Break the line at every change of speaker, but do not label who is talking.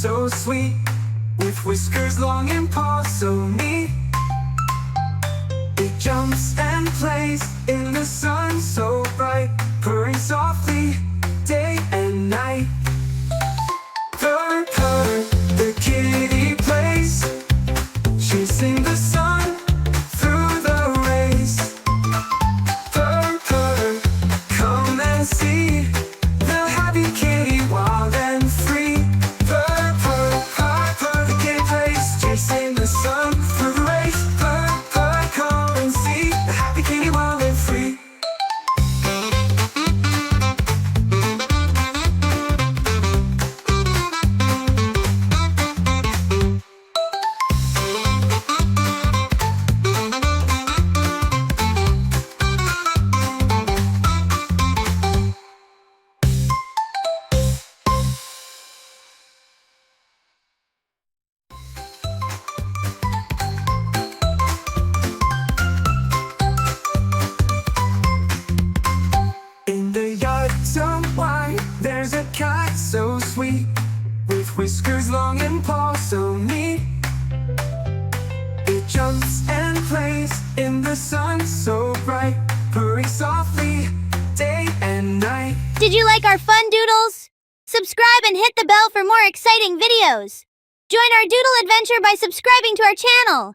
so sweet, with whiskers long and paws so neat. It jumps and plays in the sun so bright, purring softly day and night. Purr, purr, the kitty plays, chasing the sun through the rays. Purr, purr, come and see the happy kitty, wild and free. Purr, purr, purr, purr, the kitty plays, chasing the sun through the rays. Purr, purr, come and see the happy kitty, wild and free. In the yard so wide, there's a cat so sweet, with whiskers long and paws so neat. It jumps and plays in the sun so bright, purring softly day and night.
Did you like our fun doodles? Subscribe and hit the bell for more exciting videos. Join our doodle adventure by subscribing to our channel.